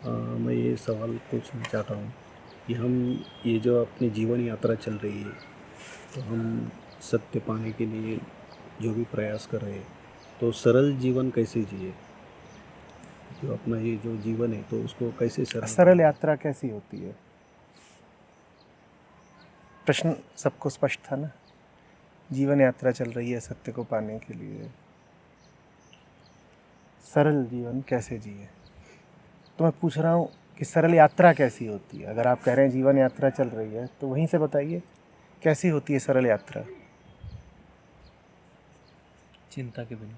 मैं ये सवाल पूछना चाहता हूँ कि हम ये जो अपनी जीवन यात्रा चल रही है, तो हम सत्य पाने के लिए जो भी प्रयास कर रहे हैं, तो सरल जीवन कैसे जिए? जो अपना ये जो जीवन है तो उसको कैसे सरल सरल यात्रा कैसी होती है? प्रश्न सबको स्पष्ट था ना? जीवन यात्रा चल रही है सत्य को पाने के लिए, सरल जीवन कैसे जिए? तो मैं पूछ रहा हूँ कि सरल यात्रा कैसी होती है? अगर आप कह रहे हैं जीवन यात्रा चल रही है तो वहीं से बताइए कैसी होती है सरल यात्रा? चिंता के बिना।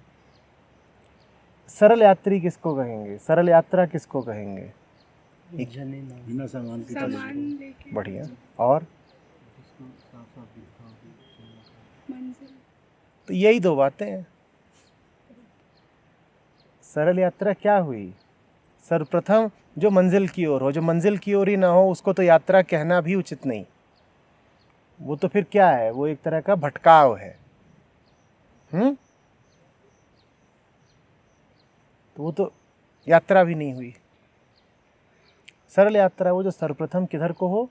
सरल यात्री किसको कहेंगे? सरल यात्रा किसको कहेंगे? बिना सामान के बढ़िया। और तो यही दो बातें हैं। सरल यात्रा क्या हुई? सर्वप्रथम जो मंजिल की ओर हो, जो मंजिल की ओर ही ना हो उसको तो यात्रा कहना भी उचित नहीं। वो तो फिर क्या है? वो एक तरह का भटकाव है। तो वो तो यात्रा भी नहीं हुई। सरल यात्रा वो जो सर्वप्रथम किधर को हो?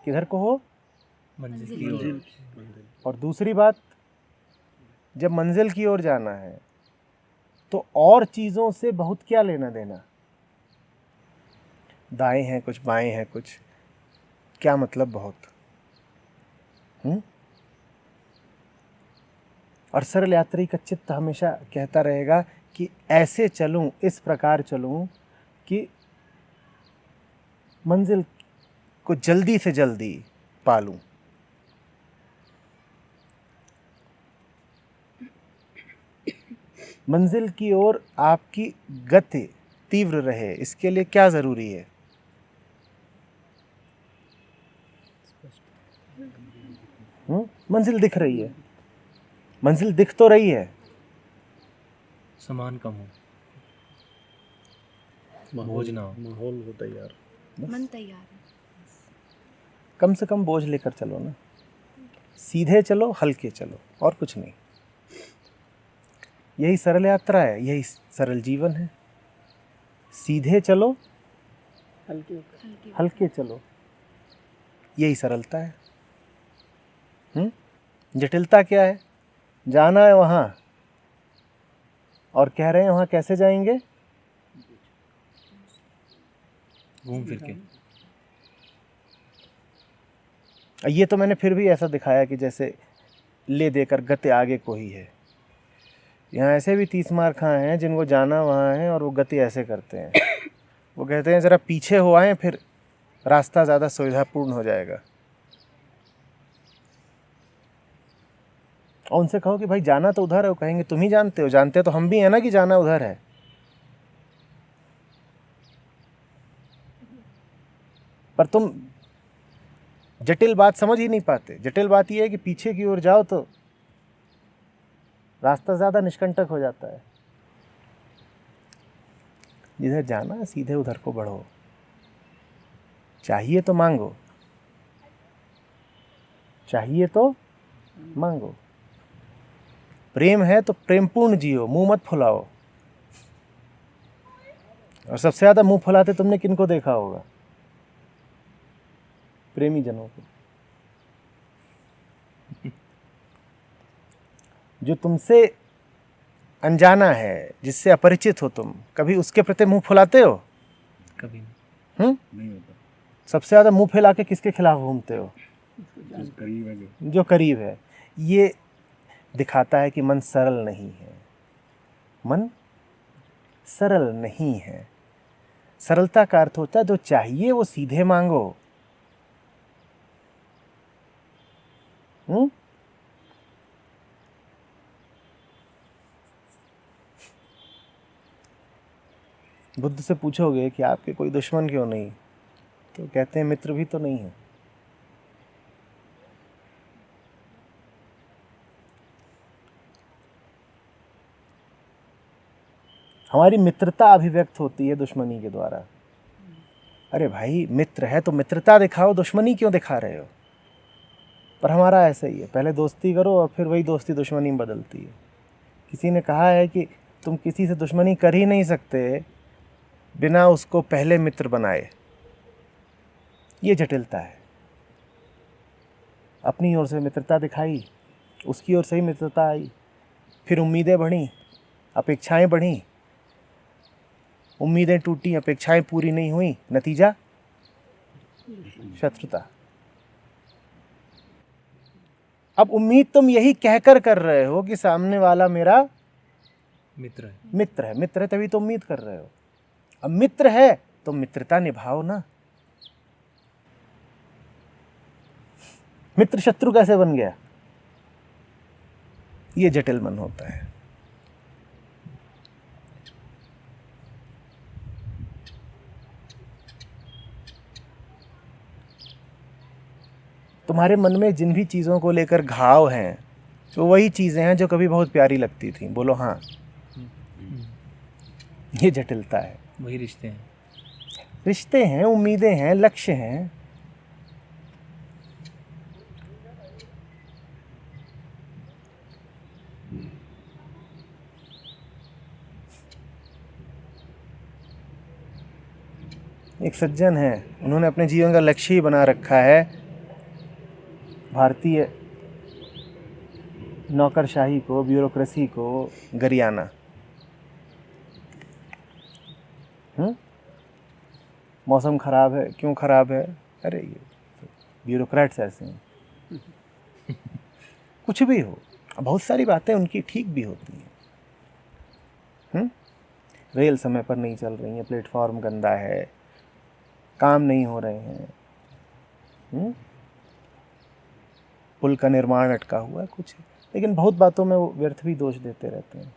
किधर को हो? मंजिल की ओर। और दूसरी बात, जब मंजिल की ओर जाना है तो और चीज़ों से बहुत क्या लेना देना? दाएं हैं कुछ, बाएं हैं कुछ, क्या मतलब बहुत। और सरल यात्री का चित्त हमेशा कहता रहेगा कि ऐसे चलूं, इस प्रकार चलूं कि मंजिल को जल्दी से जल्दी पालूं। मंजिल की ओर आपकी गति तीव्र रहे, इसके लिए क्या जरूरी है? मंजिल दिख रही है, मंजिल दिख तो रही है, सामान कम हो, बोझ ना हो, माहौल हो तैयार, मन तैयार है। कम से कम बोझ लेकर चलो ना, सीधे चलो, हल्के चलो, और कुछ नहीं। यही सरल यात्रा है, यही सरल जीवन है। सीधे चलो, हल्के चलो, यही सरलता है। जटिलता क्या है? जाना है वहां और कह रहे हैं वहां कैसे जाएंगे? घूम फिर के। ये तो मैंने फिर भी ऐसा दिखाया कि जैसे ले देकर गति आगे को ही है। यहाँ ऐसे भी 30 मार खां हैं जिनको जाना वहाँ है और वो गति ऐसे करते हैं। वो कहते हैं ज़रा पीछे हो आए, फिर रास्ता ज़्यादा सुविधापूर्ण हो जाएगा। और उनसे कहो कि भाई जाना तो उधर है, वो कहेंगे तुम ही जानते हो। जानते तो हम भी हैं ना कि जाना उधर है, पर तुम जटिल बात समझ ही नहीं पाते। जटिल बात यह है कि पीछे की ओर जाओ तो रास्ता ज़्यादा निष्कंटक हो जाता है। जिधर जाना है सीधे उधर को बढ़ो। चाहिए तो मांगो, चाहिए तो मांगो। प्रेम है तो प्रेमपूर्ण जियो, मुंह मत फुलाओ। और सबसे ज़्यादा मुंह फुलाते तुमने किनको देखा होगा? प्रेमी जनों को। जो तुमसे अनजाना है, जिससे अपरिचित हो तुम, कभी उसके प्रति मुंह फुलाते हो? कभी नहीं। नहीं होता। सबसे ज़्यादा मुंह फैला के किसके खिलाफ घूमते हो? करीब है जो करीब है। ये दिखाता है कि मन सरल नहीं है। मन सरल नहीं है। सरलता का अर्थ होता है जो चाहिए वो सीधे मांगो। बुद्ध से पूछोगे कि आपके कोई दुश्मन क्यों नहीं, तो कहते हैं मित्र भी तो नहीं है। हमारी मित्रता अभिव्यक्त होती है दुश्मनी के द्वारा। अरे भाई मित्र है तो मित्रता दिखाओ, दुश्मनी क्यों दिखा रहे हो? पर हमारा ऐसा ही है, पहले दोस्ती करो और फिर वही दोस्ती दुश्मनी में बदलती है। किसी ने कहा है कि तुम किसी से दुश्मनी कर ही नहीं सकते बिना उसको पहले मित्र बनाए। ये जटिलता है। अपनी ओर से मित्रता दिखाई, उसकी ओर से ही मित्रता आई, फिर उम्मीदें बढ़ी, अपेक्षाएं बढ़ी, उम्मीदें टूटी, अपेक्षाएं पूरी नहीं हुई, नतीजा शत्रुता। अब उम्मीद तुम यही कहकर कर रहे हो कि सामने वाला मेरा मित्र है। मित्र है तभी तो उम्मीद कर रहे हो। अब मित्र है तो मित्रता निभाओ ना। मित्र शत्रु कैसे बन गया? ये जटिल मन होता है। तुम्हारे मन में जिन भी चीज़ों को लेकर घाव हैं तो वही चीज़ें हैं जो कभी बहुत प्यारी लगती थी। बोलो हाँ। ये जटिलता है। वही रिश्ते हैं। रिश्ते हैं, उम्मीदें हैं, लक्ष्य हैं। एक सज्जन है, उन्होंने अपने जीवन का लक्ष्य ही बना रखा है भारतीय नौकरशाही को, ब्यूरोक्रेसी को गरियाना। मौसम खराब है, क्यों खराब है? अरे ये ब्यूरोक्रेट्स ऐसे हैं। कुछ भी हो, बहुत सारी बातें उनकी ठीक भी होती हैं। रेल समय पर नहीं चल रही हैं, प्लेटफॉर्म गंदा है, काम नहीं हो रहे हैं, पुल का निर्माण अटका हुआ है, कुछ है। लेकिन बहुत बातों में वो व्यर्थ भी दोष देते रहते हैं।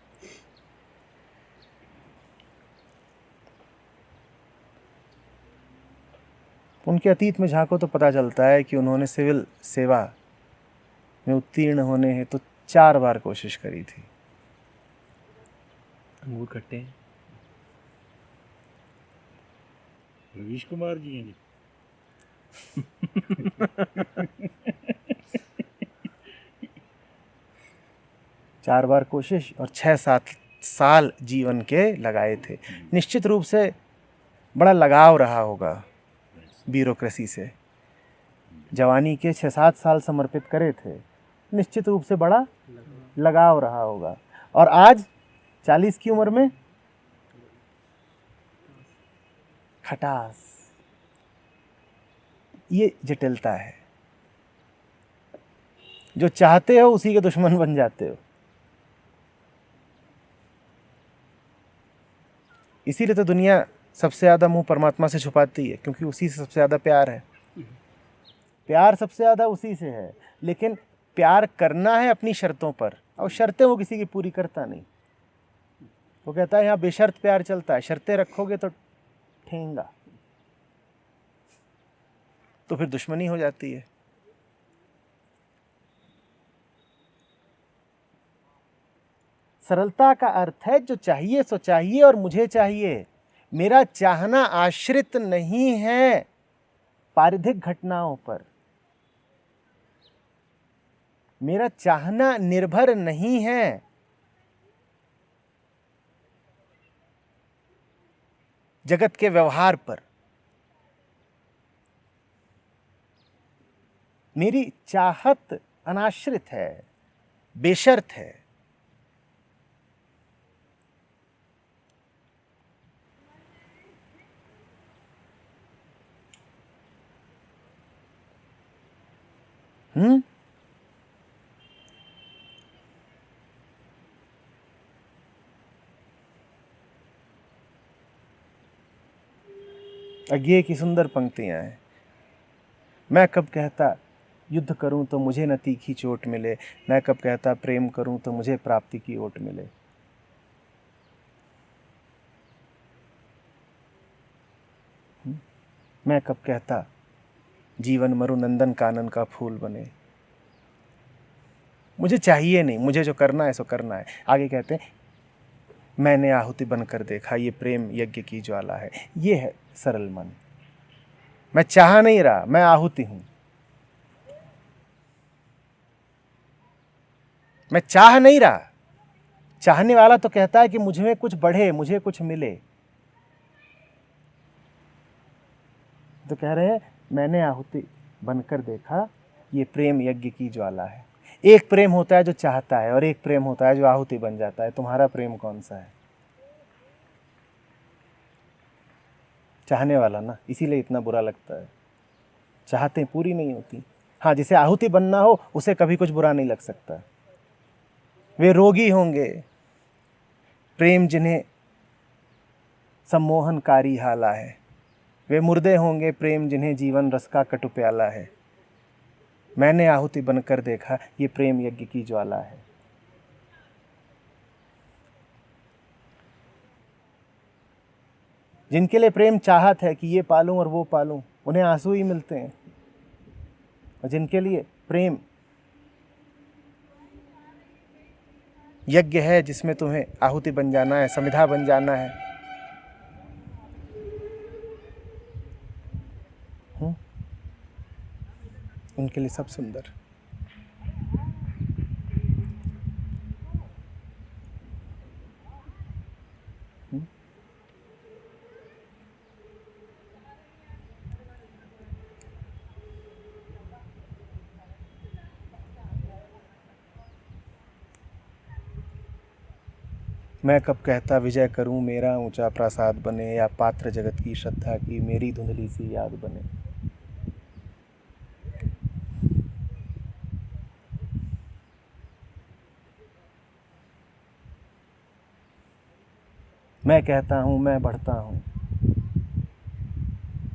उनके अतीत में झांको तो पता चलता है कि उन्होंने सिविल सेवा में उत्तीर्ण होने हेतु 4 बार कोशिश करी थी। अंगूर खट्टे हैं। रवीश कुमार जी हैं जी। 4 बार कोशिश और 6-7 साल जीवन के लगाए थे। निश्चित रूप से बड़ा लगाव रहा होगा ब्यूरोक्रेसी से। जवानी के 6-7 साल समर्पित करे थे, निश्चित रूप से बड़ा लगाव रहा होगा। और आज 40 की उम्र में खटास। ये जटिलता है। जो चाहते हो उसी के दुश्मन बन जाते हो। इसीलिए तो दुनिया सबसे ज़्यादा मुंह परमात्मा से छुपाती है, क्योंकि उसी से सबसे ज़्यादा प्यार है। प्यार सबसे ज़्यादा उसी से है, लेकिन प्यार करना है अपनी शर्तों पर, और शर्तें वो किसी की पूरी करता नहीं। वो कहता है यहाँ बेशर्त प्यार चलता है, शर्तें रखोगे तो ठेंगा, तो फिर दुश्मनी हो जाती है। सरलता का अर्थ है जो चाहिए सो चाहिए और मुझे चाहिए। मेरा चाहना आश्रित नहीं है पारिधिक घटनाओं पर। मेरा चाहना निर्भर नहीं है जगत के व्यवहार पर। मेरी चाहत अनाश्रित है, बेशर्त है। अज्ञेय की सुंदर पंक्तियां हैं। मैं कब कहता युद्ध करूं तो मुझे न तीखी चोट मिले, मैं कब कहता प्रेम करूं तो मुझे प्राप्ति की ओट मिले। मैं कब कहता जीवन मरु नंदन कानन का फूल बने। मुझे चाहिए नहीं, मुझे जो करना है सो करना है। आगे कहते हैं मैंने आहुति बनकर देखा, ये प्रेम यज्ञ की ज्वाला है। ये है सरल मन। मैं चाह नहीं रहा, मैं आहुति हूं। मैं चाह नहीं रहा। चाहने वाला तो कहता है कि मुझ में कुछ बढ़े, मुझे कुछ मिले। तो कह रहे हैं मैंने आहुति बनकर देखा ये प्रेम यज्ञ की ज्वाला है। एक प्रेम होता है जो चाहता है और एक प्रेम होता है जो आहुति बन जाता है। तुम्हारा प्रेम कौन सा है? चाहने वाला ना, इसीलिए इतना बुरा लगता है। चाहते पूरी नहीं होती। हाँ, जिसे आहुति बनना हो उसे कभी कुछ बुरा नहीं लग सकता। वे रोगी होंगे प्रेम जिन्हें सम्मोहनकारी हाला है। वे मुर्दे होंगे प्रेम जिन्हें जीवन रस का कटु प्याला है। मैंने आहुति बनकर देखा ये प्रेम यज्ञ की ज्वाला है। जिनके लिए प्रेम चाहत है कि ये पालूं और वो पालूं, उन्हें आंसू ही मिलते हैं। और जिनके लिए प्रेम यज्ञ है जिसमें तुम्हें आहुति बन जाना है, समिधा बन जाना है, उनके लिए सब सुंदर। मैं कब कहता विजय करूं मेरा ऊंचा प्रासाद बने, या पात्र जगत की श्रद्धा की मेरी धुंधली सी याद बने। मैं कहता हूं मैं बढ़ता हूं,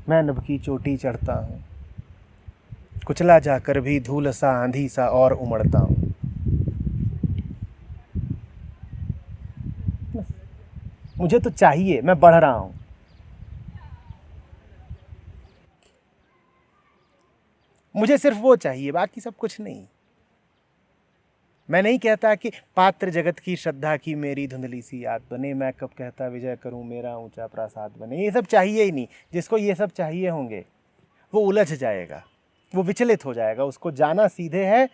मैं नभ की चोटी चढ़ता हूं, कुचला जाकर भी धूल सा आंधी सा और उमड़ता हूं। मुझे तो चाहिए, मैं बढ़ रहा हूं। मुझे सिर्फ वो चाहिए, बाकी सब कुछ नहीं। मैं नहीं कहता कि पात्र जगत की श्रद्धा की मेरी धुंधली सी याद बने। मैं कब कहता विजय करूं मेरा ऊंचा प्रासाद बने। ये सब चाहिए ही नहीं। जिसको ये सब चाहिए होंगे वो उलझ जाएगा, वो विचलित हो जाएगा। उसको जाना सीधे है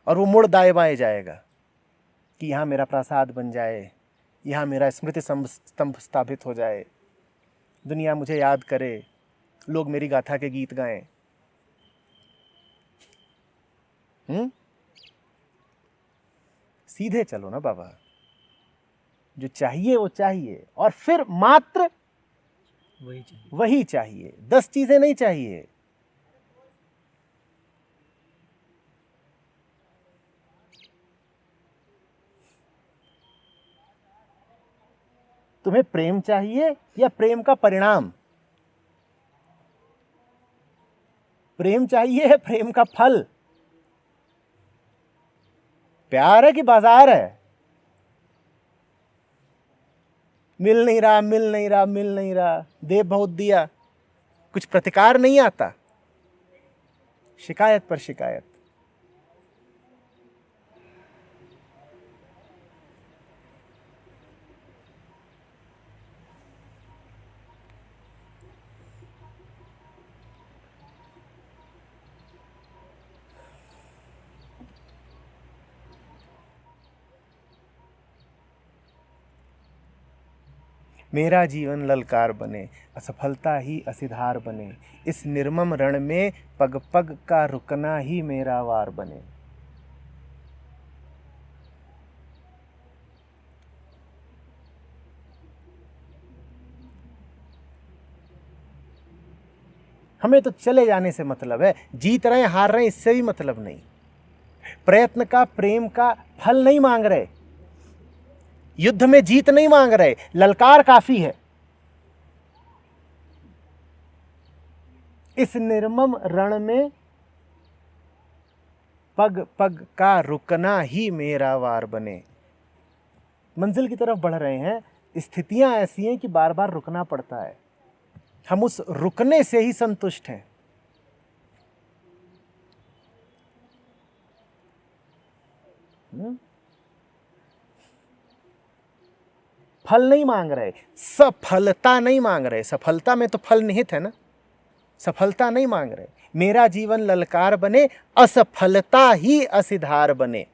और वो मुड़ दाएं बाएं जाएगा कि यहाँ मेरा प्रासाद बन जाए, यहाँ मेरा स्मृति स्तंभ स्थापित हो जाए, दुनिया मुझे याद करे, लोग मेरी गाथा के गीत गाएं। सीधे चलो ना बाबा। जो चाहिए वो चाहिए, और फिर मात्र वही चाहिए। 10 चीजें नहीं चाहिए। तुम्हें प्रेम चाहिए या प्रेम का परिणाम? प्रेम चाहिए है प्रेम का फल? प्यार है कि बाजार है? मिल नहीं रहा, मिल नहीं रहा, मिल नहीं रहा, दे बहुत दिया, कुछ प्रतिकार नहीं आता, शिकायत पर शिकायत। मेरा जीवन ललकार बने, असफलता ही असिधार बने, इस निर्मम रण में पग पग का रुकना ही मेरा वार बने। हमें तो चले जाने से मतलब है। जीत रहे हैं हार रहे हैं इससे भी मतलब नहीं। प्रयत्न का, प्रेम का फल नहीं मांग रहे, युद्ध में जीत नहीं मांग रहे, ललकार काफी है। इस निर्मम रण में पग पग का रुकना ही मेरा वार बने। मंजिल की तरफ बढ़ रहे हैं, स्थितियां ऐसी हैं कि बार बार रुकना पड़ता है। हम उस रुकने से ही संतुष्ट हैं। फल नहीं मांग रहे, सफलता नहीं मांग रहे। सफलता में तो फल निहित है ना। सफलता नहीं मांग रहे। मेरा जीवन ललकार बने, असफलता ही असिधार बने।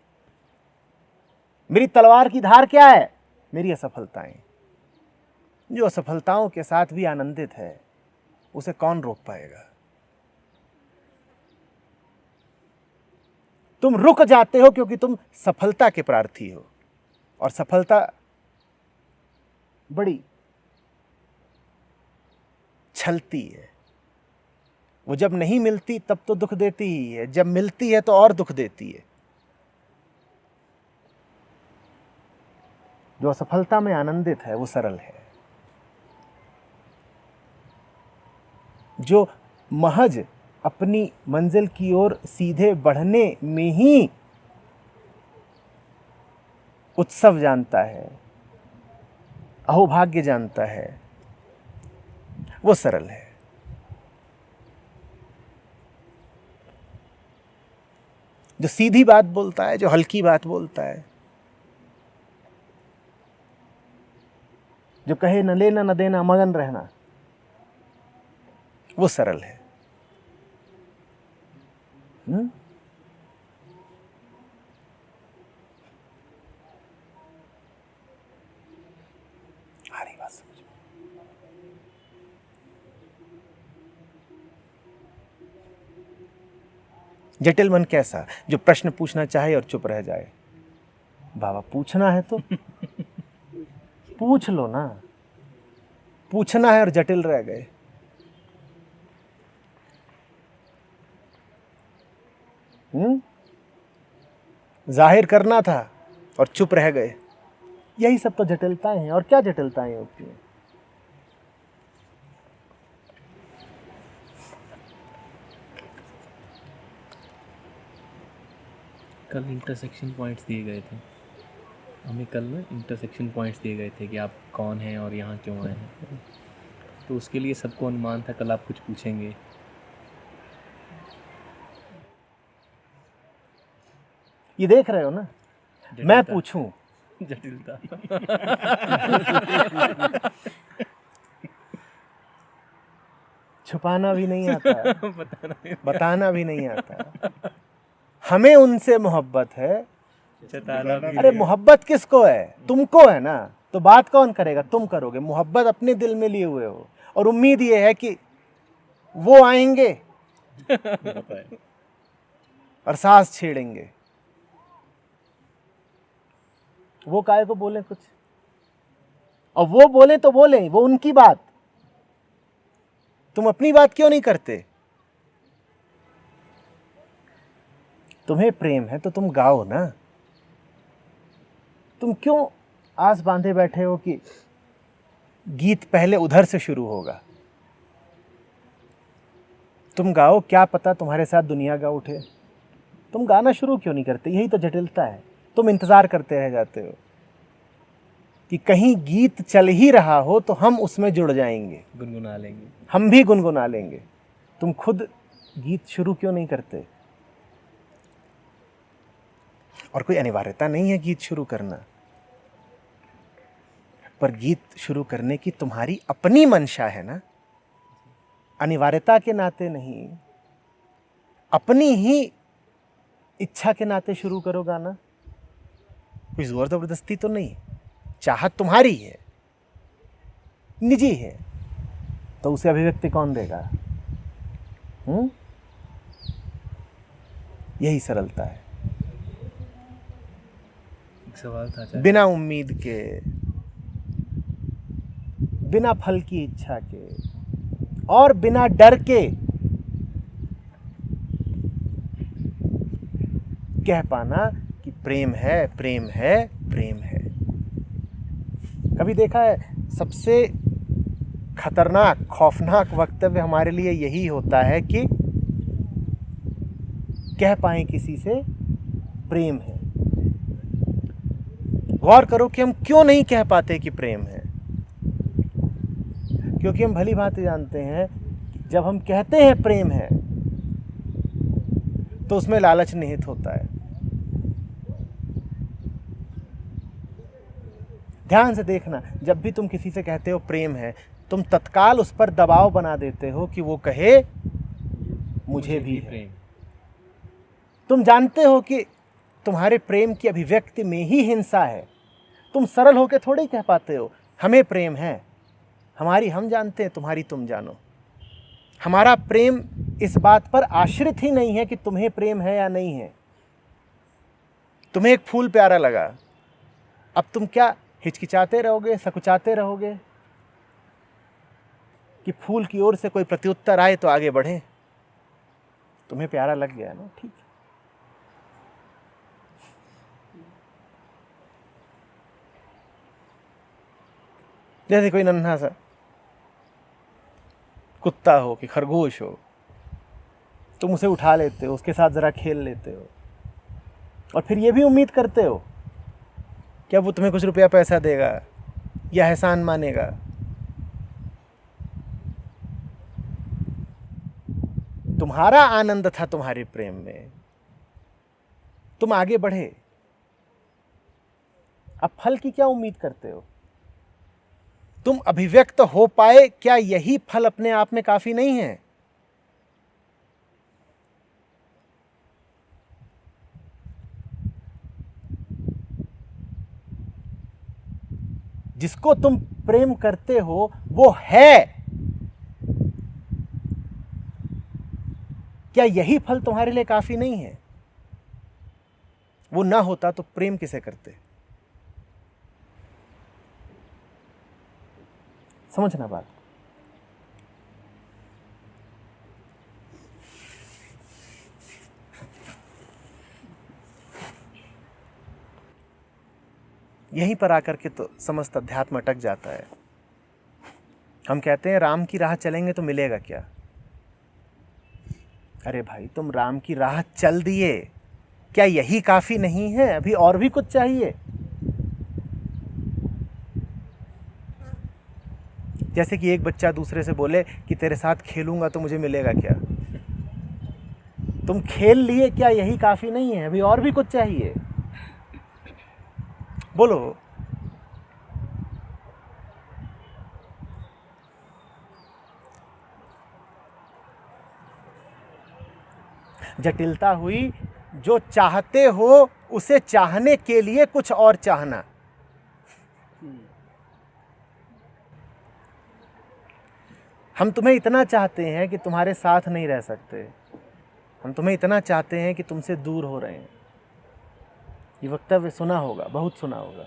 मेरी तलवार की धार क्या है? मेरी असफलताएं, जो असफलताओं के साथ भी आनंदित है, उसे कौन रोक पाएगा? तुम रुक जाते हो क्योंकि तुम सफलता के प्रार्थी हो, और सफलता बड़ी छलती है। वो जब नहीं मिलती तब तो दुख देती ही है, जब मिलती है तो और दुख देती है। जो असफलता में आनंदित है वो सरल है। जो महज अपनी मंजिल की ओर सीधे बढ़ने में ही उत्सव जानता है, अहोभाग्य जानता है, वो सरल है। जो सीधी बात बोलता है, जो हल्की बात बोलता है, जो कहे न लेना न देना मगन रहना, वो सरल है। आ रही बात समझ में? जटिल मन कैसा? जो प्रश्न पूछना चाहे और चुप रह जाए। बाबा पूछना है तो पूछ लो ना। पूछना है और जटिल रह गए। जाहिर करना था और चुप रह गए। यही सब तो जटिलताएं हैं। और क्या जटिलताएं होती हैं? कल इंटरसेक्शन पॉइंट्स दिए गए थे हमें। कल ना इंटरसेक्शन पॉइंट्स दिए गए थे कि आप कौन हैं और यहाँ क्यों आए हैं। तो उसके लिए सबको अनुमान था कल आप कुछ पूछेंगे। ये देख रहे हो ना, मैं पूछूं? जटिलता। छुपाना भी नहीं आता, बताना भी नहीं आता। हमें उनसे मोहब्बत है। अरे मोहब्बत किसको है? तुमको है ना। तो बात कौन करेगा? तुम करोगे। मोहब्बत अपने दिल में लिए हुए हो, और उम्मीद ये है कि वो आएंगे और सांस छेड़ेंगे। वो काहे को बोले कुछ, और वो बोले तो बोले, वो उनकी बात। तुम अपनी बात क्यों नहीं करते? तुम्हें प्रेम है तो तुम गाओ ना। तुम क्यों आस बांधे बैठे हो कि गीत पहले उधर से शुरू होगा? तुम गाओ, क्या पता तुम्हारे साथ दुनिया गा उठे। तुम गाना शुरू क्यों नहीं करते? यही तो जटिलता है। तुम इंतजार करते रह जाते हो कि कहीं गीत चल ही रहा हो तो हम उसमें जुड़ जाएंगे, गुनगुना लेंगे, हम भी गुनगुना लेंगे। तुम खुद गीत शुरू क्यों नहीं करते? और कोई अनिवार्यता नहीं है गीत शुरू करना, पर गीत शुरू करने की तुम्हारी अपनी मंशा है ना। अनिवार्यता के नाते नहीं, अपनी ही इच्छा के नाते शुरू करो गाना। कोई जोर जबरदस्ती तो नहीं, चाहत तुम्हारी है, निजी है, तो उसे अभिव्यक्ति कौन देगा? यही सरलता है। एक सवाल था चाचा। बिना उम्मीद के, बिना फल की इच्छा के, और बिना डर के कह पाना कि प्रेम है, प्रेम है, प्रेम है। कभी देखा है, सबसे खतरनाक, खौफनाक वक्तव्य हमारे लिए यही होता है कि कह पाएं किसी से प्रेम है। गौर करो कि हम क्यों नहीं कह पाते कि प्रेम है। क्योंकि हम भली भांति जानते हैं जब हम कहते हैं प्रेम है तो उसमें लालच निहित होता है। ध्यान से देखना, जब भी तुम किसी से कहते हो प्रेम है, तुम तत्काल उस पर दबाव बना देते हो कि वो कहे मुझे भी है। प्रेम। तुम जानते हो कि तुम्हारे प्रेम की अभिव्यक्ति में ही हिंसा है। तुम सरल होकर थोड़ी कह पाते हो हमें प्रेम है। हमारी हम जानते हैं, तुम्हारी तुम जानो। हमारा प्रेम इस बात पर आश्रित ही नहीं है कि तुम्हें प्रेम है या नहीं है। तुम्हें एक फूल प्यारा लगा, अब तुम क्या हिचकिचाते रहोगे, सकुचाते रहोगे कि फूल की ओर से कोई प्रत्युत्तर आए तो आगे बढ़े? तुम्हें प्यारा लग गया ना, ठीक है। जैसे कोई नन्हा सा कुत्ता हो कि खरगोश हो, तुम उसे उठा लेते हो, उसके साथ जरा खेल लेते हो और फिर ये भी उम्मीद करते हो कि अब वो तुम्हें कुछ रुपया पैसा देगा या एहसान मानेगा। तुम्हारा आनंद था तुम्हारे प्रेम में, तुम आगे बढ़े, अब फल की क्या उम्मीद करते हो? तुम अभिव्यक्त हो पाए, क्या यही फल अपने आप में काफी नहीं है? जिसको तुम प्रेम करते हो वो है, क्या यही फल तुम्हारे लिए काफी नहीं है? वो ना होता तो प्रेम किसे करते? समझना बात। यहीं पर आकर के तो समस्त अध्यात्म अटक जाता है। हम कहते हैं राम की राह चलेंगे तो मिलेगा क्या? अरे भाई, तुम राम की राह चल दिए, क्या यही काफी नहीं है? अभी और भी कुछ चाहिए। जैसे कि एक बच्चा दूसरे से बोले कि तेरे साथ खेलूंगा तो मुझे मिलेगा क्या? तुम खेल लिए, क्या यही काफी नहीं है? अभी और भी कुछ चाहिए। बोलो। जटिलता हुई, जो चाहते हो उसे चाहने के लिए कुछ और चाहना। हम तुम्हें इतना चाहते हैं कि तुम्हारे साथ नहीं रह सकते, हम तुम्हें इतना चाहते हैं कि तुमसे दूर हो रहे हैं। ये वक्तव्य सुना होगा, बहुत सुना होगा।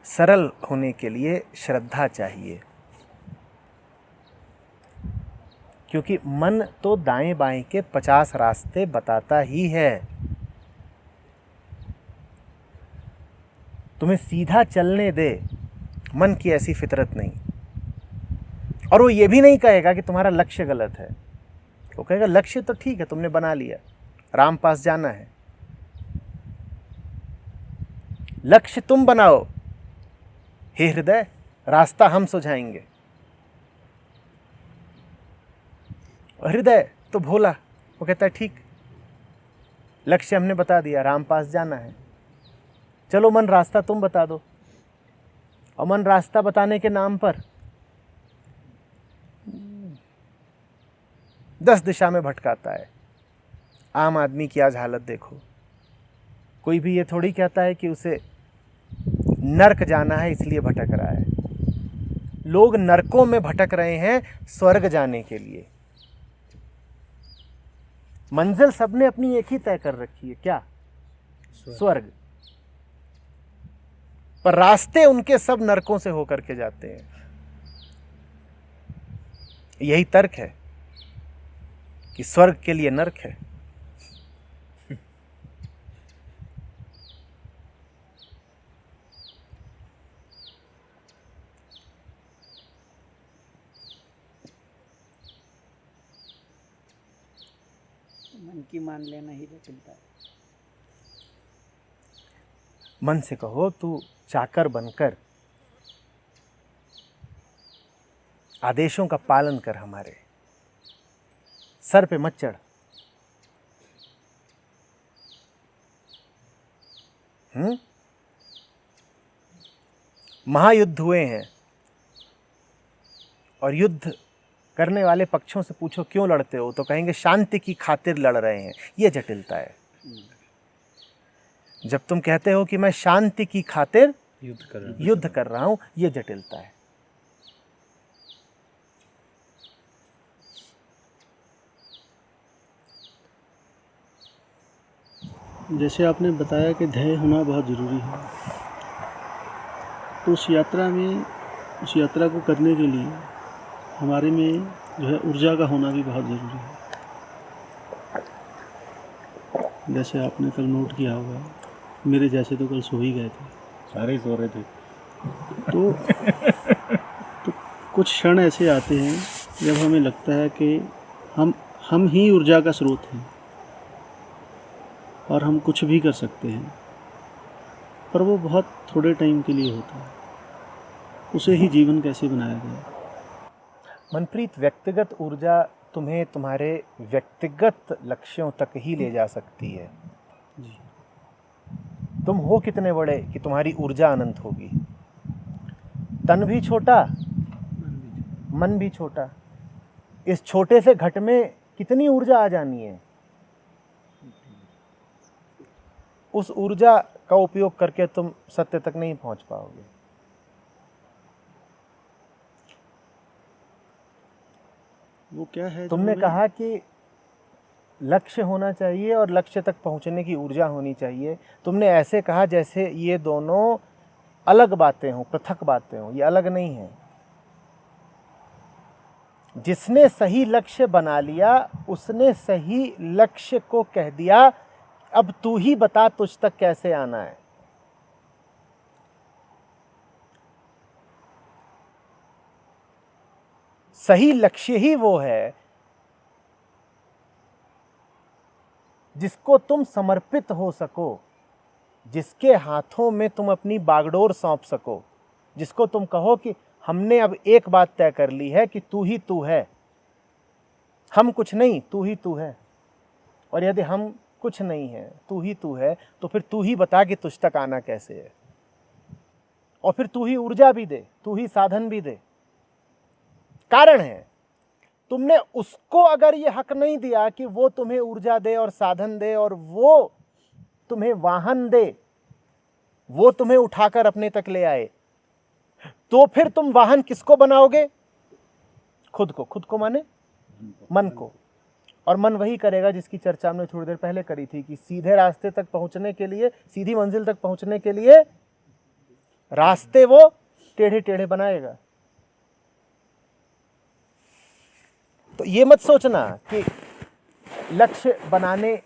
सरल होने के लिए श्रद्धा चाहिए, क्योंकि मन तो दाएं बाएं के 50 रास्ते बताता ही है। तुम्हें सीधा चलने दे, मन की ऐसी फितरत नहीं। और वो ये भी नहीं कहेगा कि तुम्हारा लक्ष्य गलत है, वो कहेगा लक्ष्य तो ठीक है, तुमने बना लिया, राम पास जाना है। लक्ष्य तुम बनाओ, हे हृदय, रास्ता हम सुझाएंगे। हृदय तो भोला, वो कहता है ठीक, लक्ष्य हमने बता दिया, राम पास जाना है, चलो मन रास्ता तुम बता दो। और मन रास्ता बताने के नाम पर 10 दिशा में भटकाता है। आम आदमी की आज हालत देखो। कोई भी ये थोड़ी कहता है कि उसे नर्क जाना है इसलिए भटक रहा है। लोग नरकों में भटक रहे हैं स्वर्ग जाने के लिए। मंजिल सबने अपनी एक ही तय कर रखी है, क्या? स्वर्ग। पर रास्ते उनके सब नरकों से होकर के जाते हैं। यही तर्क है कि स्वर्ग के लिए नरक है। मन की मान लेना ही जटिलता है। मन से कहो तू चाकर बनकर आदेशों का पालन कर, हमारे सर पे मत चढ़। महायुद्ध हुए हैं और युद्ध करने वाले पक्षों से पूछो क्यों लड़ते हो, तो कहेंगे शांति की खातिर लड़ रहे हैं। ये जटिलता है। जब तुम कहते हो कि मैं शांति की खातिर युद्ध कर रहा हूं, ये जटिलता है। जैसे आपने बताया कि ध्येय होना बहुत ज़रूरी है, तो उस यात्रा को करने के लिए हमारे में जो है ऊर्जा का होना भी बहुत ज़रूरी है। जैसे आपने कल नोट किया होगा, मेरे जैसे तो कल सो ही गए थे, सारे ही सो रहे थे। तो कुछ क्षण ऐसे आते हैं जब हमें लगता है कि हम ही ऊर्जा का स्रोत हैं और हम कुछ भी कर सकते हैं, पर वो बहुत थोड़े टाइम के लिए होता है। उसे ही जीवन कैसे बनाया जाए? मनप्रीत, व्यक्तिगत ऊर्जा तुम्हें तुम्हारे व्यक्तिगत लक्ष्यों तक ही ले जा सकती है। जी। तुम हो कितने बड़े कि तुम्हारी ऊर्जा अनंत होगी। तन भी छोटा, मन भी छोटा। इस छोटे से घट में कितनी ऊर्जा आ जानी है। उस ऊर्जा का उपयोग करके तुम सत्य तक नहीं पहुंच पाओगे। वो क्या है? तुमने कहा कि लक्ष्य होना चाहिए और लक्ष्य तक पहुंचने की ऊर्जा होनी चाहिए। तुमने ऐसे कहा जैसे ये दोनों अलग बातें हों, पृथक बातें हों। ये अलग नहीं है। जिसने सही लक्ष्य बना लिया उसने सही लक्ष्य को कह दिया, अब तू ही बता तुझ तक कैसे आना है। सही लक्ष्य ही वो है जिसको तुम समर्पित हो सको, जिसके हाथों में तुम अपनी बागडोर सौंप सको, जिसको तुम कहो कि हमने अब एक बात तय कर ली है कि तू ही तू है, हम कुछ नहीं, तू ही तू है। और यदि हम कुछ नहीं है, तू ही तू है, तो फिर तू ही बता कि तुझ तक आना कैसे है। और फिर तू ही ऊर्जा भी दे, तू ही साधन भी दे। कारण है, तुमने उसको अगर ये हक नहीं दिया कि वो तुम्हें ऊर्जा दे और साधन दे और वो तुम्हें वाहन दे, वो तुम्हें उठाकर अपने तक ले आए, तो फिर तुम वाहन किसको बनाओगे? खुद को माने मन को। और मन वही करेगा जिसकी चर्चा हमने थोड़ी देर पहले करी थी कि सीधे रास्ते तक पहुंचने के लिए, सीधी मंजिल तक पहुंचने के लिए रास्ते वो टेढ़े टेढ़े बनाएगा। तो ये मत सोचना कि लक्ष्य बनाने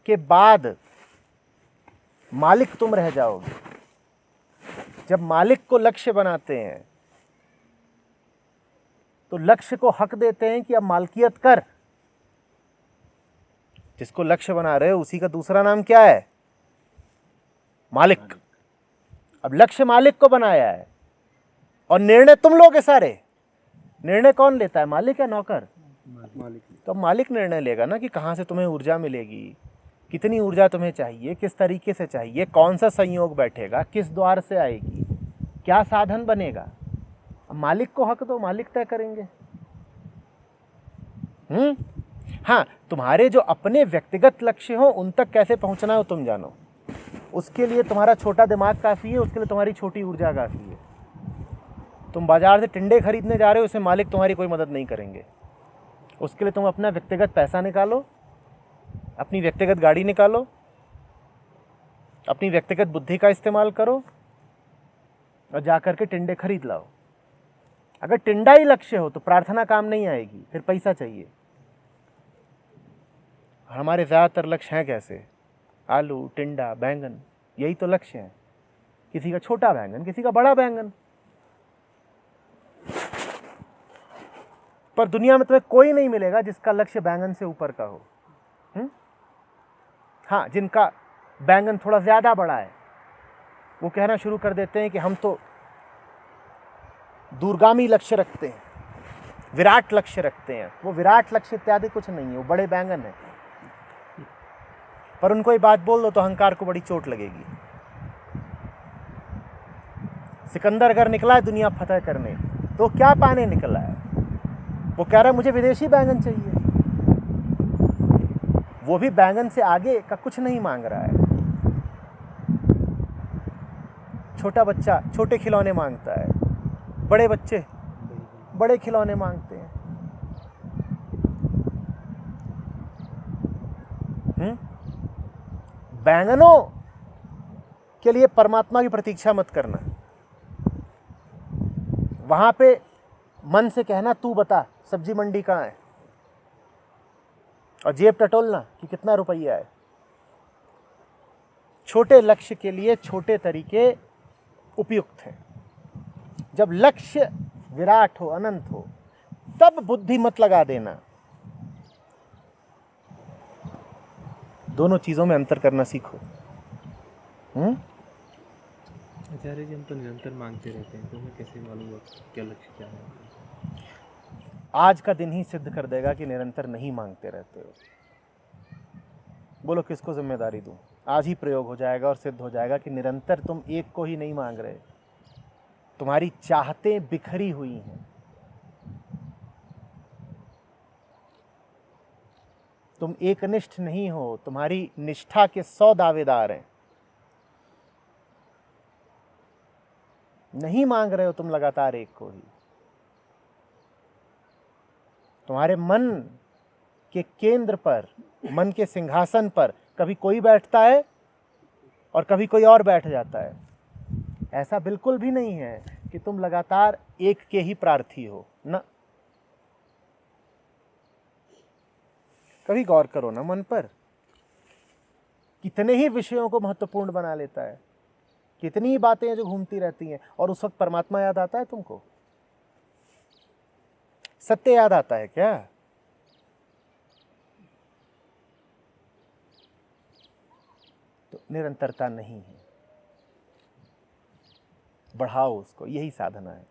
के बाद मालिक तुम रह जाओगे। जब मालिक को लक्ष्य बनाते हैं तो लक्ष्य को हक देते हैं कि अब मालकियत कर। जिसको लक्ष्य बना रहे हो उसी का दूसरा नाम क्या है? मालिक। अब लक्ष्य मालिक को बनाया है और निर्णय तुम लोगे सारे। निर्णय कौन लेता है, मालिक या नौकर? मालिक। तो मालिक निर्णय लेगा ना कि कहाँ से तुम्हें ऊर्जा मिलेगी, कितनी ऊर्जा तुम्हें चाहिए, किस तरीके से चाहिए, कौन सा संयोग बैठेगा, किस द्वार से आएगी, क्या साधन बनेगा। अब मालिक को हक दो, मालिक तय करेंगे। हाँ, तुम्हारे जो अपने व्यक्तिगत लक्ष्य हो उन तक कैसे पहुंचना हो तुम जानो। उसके लिए तुम्हारा छोटा दिमाग काफ़ी है, उसके लिए तुम्हारी छोटी ऊर्जा काफ़ी है। तुम बाजार से टिंडे खरीदने जा रहे हो, उसमें मालिक तुम्हारी कोई मदद नहीं करेंगे। उसके लिए तुम अपना व्यक्तिगत पैसा निकालो, अपनी व्यक्तिगत गाड़ी निकालो, अपनी व्यक्तिगत बुद्धि का इस्तेमाल करो और जाकर के टिंडे खरीद लाओ। अगर टिंडा ही लक्ष्य हो तो प्रार्थना काम नहीं आएगी, फिर पैसा चाहिए। हमारे ज़्यादातर लक्ष्य हैं कैसे? आलू, टिंडा, बैंगन, यही तो लक्ष्य है। किसी का छोटा बैंगन, किसी का बड़ा बैंगन। पर दुनिया में तुम्हें कोई नहीं मिलेगा जिसका लक्ष्य बैंगन से ऊपर का हो। हाँ, जिनका बैंगन थोड़ा ज़्यादा बड़ा है वो कहना शुरू कर देते हैं कि हम तो दूरगामी लक्ष्य रखते हैं, विराट लक्ष्य रखते हैं। वो विराट लक्ष्य इत्यादि कुछ नहीं है, वो बड़े बैंगन है। पर उनको ये बात बोल दो तो अहंकार को बड़ी चोट लगेगी। सिकंदर अगर निकला है दुनिया फतह करने, तो क्या पाने निकला है? वो कह रहा है मुझे विदेशी बैंगन चाहिए, वो भी बैंगन से आगे का कुछ नहीं मांग रहा है। छोटा बच्चा छोटे खिलौने मांगता है, बड़े बच्चे बड़े खिलौने मांगते हैं। बैंगनों के लिए परमात्मा की प्रतीक्षा मत करना। वहां पे मन से कहना तू बता सब्जी मंडी कहाँ है, और जेब टटोलना कि कितना रुपया है। छोटे लक्ष्य के लिए छोटे तरीके उपयुक्त हैं। जब लक्ष्य विराट हो, अनंत हो, तब बुद्धि मत लगा देना। दोनों चीजों में अंतर करना सीखो। आचार्य जी, हम तो निरंतर मांगते रहते हैं, तो हमें कैसे मालूम हो क्या लक्ष्य क्या है? आज का दिन ही सिद्ध कर देगा कि निरंतर नहीं मांगते रहते हो। बोलो किसको जिम्मेदारी दूं? आज ही प्रयोग हो जाएगा और सिद्ध हो जाएगा कि निरंतर तुम एक को ही नहीं मांग रहे, तुम्हारी चाहतें बिखरी हुई हैं। तुम एकनिष्ठ नहीं हो, तुम्हारी निष्ठा के 100 दावेदार हैं। नहीं मांग रहे हो तुम लगातार एक को ही। तुम्हारे मन के केंद्र पर, मन के सिंहासन पर कभी कोई बैठता है और कभी कोई और बैठ जाता है। ऐसा बिल्कुल भी नहीं है कि तुम लगातार एक के ही प्रार्थी हो ना। कभी गौर करो ना मन पर, कितने ही विषयों को महत्वपूर्ण बना लेता है, कितनी ही बातें हैं जो घूमती रहती हैं, और उस वक्त परमात्मा याद आता है तुमको? सत्य याद आता है क्या? तो निरंतरता नहीं है, बढ़ाओ उसको, यही साधना है।